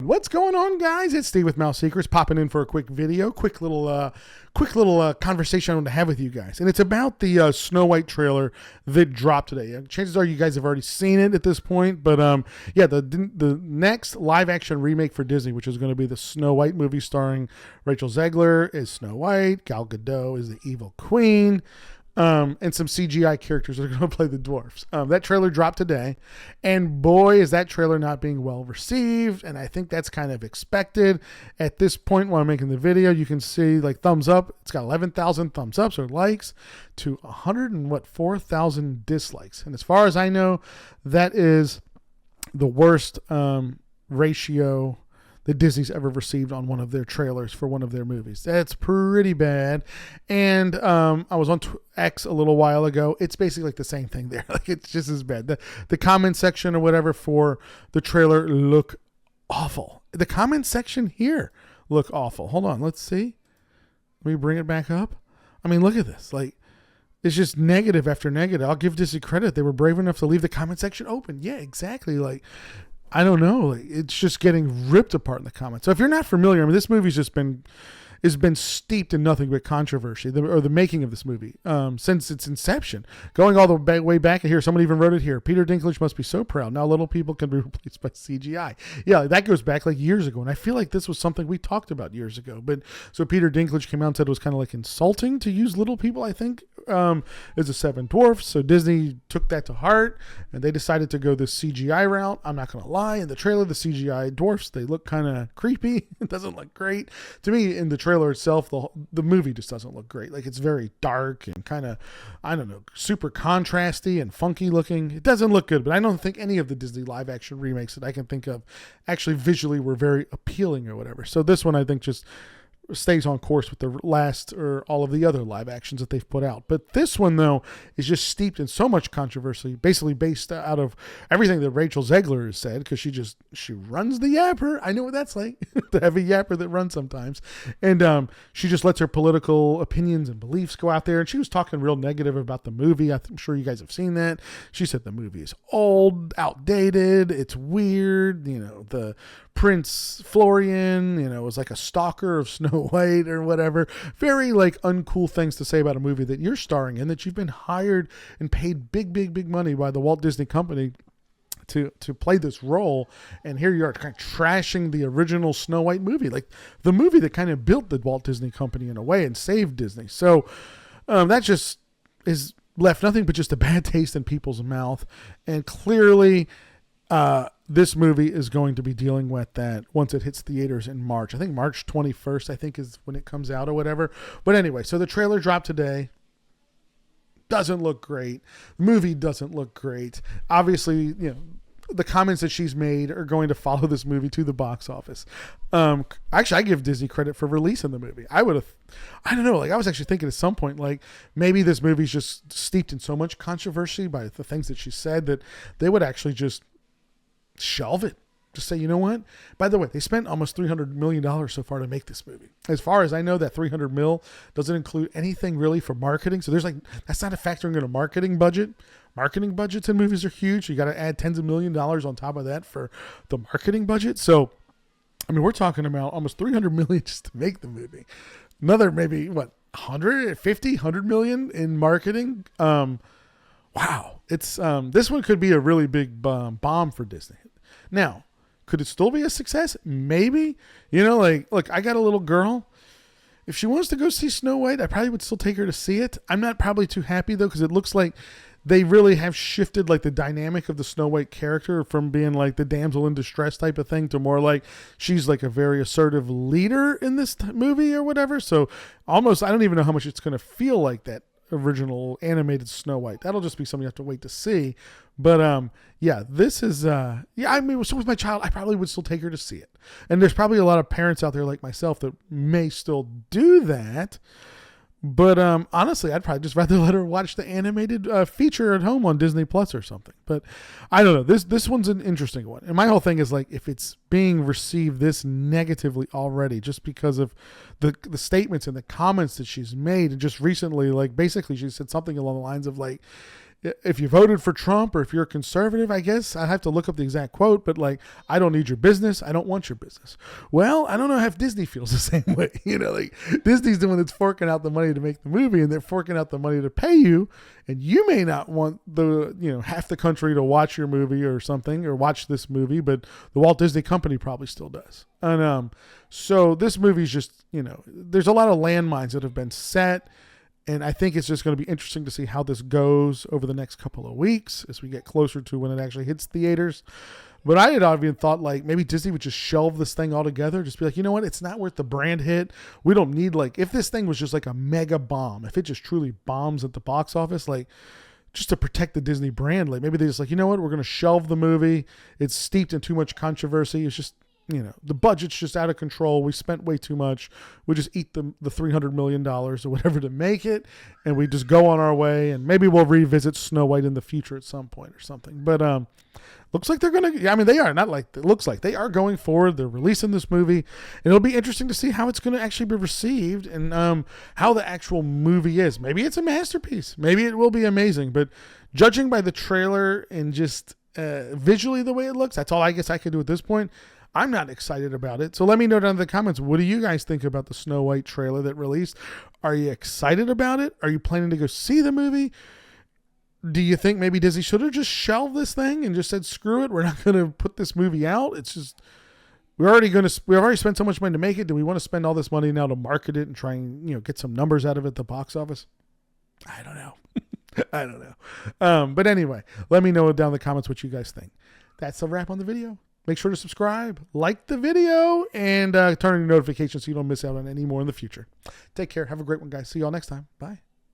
What's going on, guys? It's Steve with Mouse Secrets popping in for a quick video, quick little conversation I want to have with you guys, and it's about the Snow White trailer that dropped today. Chances are you guys have already seen it at this point, but yeah, the next live action remake for Disney, which is going to be the Snow White movie starring Rachel Zegler as Snow White, Gal Gadot is the evil queen. And some CGI characters that are going to play the dwarfs. That trailer dropped today, and boy, is that trailer not being well received, and I think that's kind of expected. At this point, while I'm making the video, you can see like thumbs up. It's got 11,000 thumbs ups or likes to 4,000 dislikes, and as far as I know, that is the worst ratio that Disney's ever received on one of their trailers for one of their movies. That's pretty bad. And I was on X a little while ago. It's basically like the same thing there. Like, it's just as bad. The comment section or whatever for the trailer look awful. The comment section here look awful. Hold on, let's see. Let me bring it back up. I mean, look at this. Like, it's just negative after negative. I'll give Disney credit. They were brave enough to leave the comment section open. Yeah, exactly. Like, I don't know. It's just getting ripped apart in the comments. So if you're not familiar, I mean, this movie's just been steeped in nothing but controversy, the making of this movie, since its inception. Going all the way back here, someone even wrote it here. Peter Dinklage must be so proud. Now little people can be replaced by CGI. Yeah, that goes back like years ago. And I feel like this was something we talked about years ago. But so Peter Dinklage came out and said it was kind of like insulting to use little people, I think, as a seven dwarfs. So Disney took that to heart and they decided to go this CGI route. I'm not going to lie. In the trailer, the CGI dwarfs, they look kind of creepy. It doesn't look great. To me, in the trailer itself, the movie just doesn't look great. Like, it's very dark and kind of, I don't know, super contrasty and funky looking. It doesn't look good, but I don't think any of the Disney live action remakes that I can think of actually visually were very appealing or whatever. So this one, I think, just stays on course with the last or all of the other live actions that they've put out. But this one, though, is just steeped in so much controversy, basically based out of everything that Rachel Zegler has said, because she runs the yapper. I know what that's like, to have a yapper that runs sometimes. And she just lets her political opinions and beliefs go out there. And she was talking real negative about the movie. I'm sure you guys have seen that. She said the movie is old, outdated, it's weird. You know, the Prince Florian, was like a stalker of Snow White or whatever. Very like uncool things to say about a movie that you're starring in, that you've been hired and paid big money by the Walt Disney Company to play this role, and here you are kind of trashing the original Snow White movie, like the movie that kind of built the Walt Disney Company in a way and saved Disney. So that just is left nothing but just a bad taste in people's mouth, and clearly this movie is going to be dealing with that once it hits theaters in March. I think March 21st, I think, is when it comes out or whatever. But anyway, so the trailer dropped today. Doesn't look great. The movie doesn't look great. Obviously, the comments that she's made are going to follow this movie to the box office. Actually, I give Disney credit for releasing the movie. I don't know, like I was actually thinking at some point, like maybe this movie's just steeped in so much controversy by the things that she said that they would actually just shelve it. Just say, you know what? By the way, they spent almost $300 million so far to make this movie. As far as I know, that $300 million doesn't include anything really for marketing. So that's not a factoring in a marketing budget. Marketing budgets in movies are huge. You got to add tens of $millions on top of that for the marketing budget. So, I mean, we're talking about almost $300 million just to make the movie. Another maybe, 100 million in marketing. Wow. It's this one could be a really big bomb for Disney. Now, could it still be a success? Maybe. Look, I got a little girl. If she wants to go see Snow White, I probably would still take her to see it. I'm not probably too happy, though, because it looks like they really have shifted like the dynamic of the Snow White character from being like the damsel in distress type of thing to more like she's like a very assertive leader in this movie or whatever. So almost, I don't even know how much it's going to feel like that original animated Snow White. That'll just be something you have to wait to see. But yeah, this is I mean, so with my child, I probably would still take her to see it. And there's probably a lot of parents out there like myself that may still do that. But honestly, I'd probably just rather let her watch the animated feature at home on Disney Plus or something. But I don't know. This one's an interesting one. And my whole thing is like, if it's being received this negatively already, just because of the statements and the comments that she's made, and just recently, like basically she said something along the lines of like, if you voted for Trump or if you're a conservative, I guess I have to look up the exact quote, but like, I don't need your business. I don't want your business. Well, I don't know if Disney feels the same way. Like Disney's the one that's forking out the money to make the movie, and they're forking out the money to pay you. And you may not want half the country to watch your movie or something, or watch this movie, but the Walt Disney Company probably still does. And so this movie's just, there's a lot of landmines that have been set. And I think it's just going to be interesting to see how this goes over the next couple of weeks as we get closer to when it actually hits theaters. But I had even thought like maybe Disney would just shelve this thing altogether. Just be like, you know what? It's not worth the brand hit. We don't need if this thing was just like a mega bomb, if it just truly bombs at the box office, like just to protect the Disney brand, like maybe they just like, you know what? We're going to shelve the movie. It's steeped in too much controversy. It's just, the budget's just out of control. We spent way too much. We just eat the $300 million or whatever to make it, and we just go on our way, and maybe we'll revisit Snow White in the future at some point or something. But looks like they're going to, they are, not like, it looks like they are going forward. They're releasing this movie, and it'll be interesting to see how it's going to actually be received and how the actual movie is. Maybe it's a masterpiece. Maybe it will be amazing, but judging by the trailer and just visually the way it looks, that's all I guess I could do at this point. I'm not excited about it. So let me know down in the comments, what do you guys think about the Snow White trailer that released? Are you excited about it? Are you planning to go see the movie? Do you think maybe Disney should have just shelved this thing and just said, screw it, we're not going to put this movie out? It's just, we've already spent so much money to make it. Do we want to spend all this money now to market it and try and, get some numbers out of it at the box office? I don't know. I don't know. But anyway, let me know down in the comments what you guys think. That's a wrap on the video. Make sure to subscribe, like the video, and turn on your notifications so you don't miss out on any more in the future. Take care. Have a great one, guys. See y'all next time. Bye.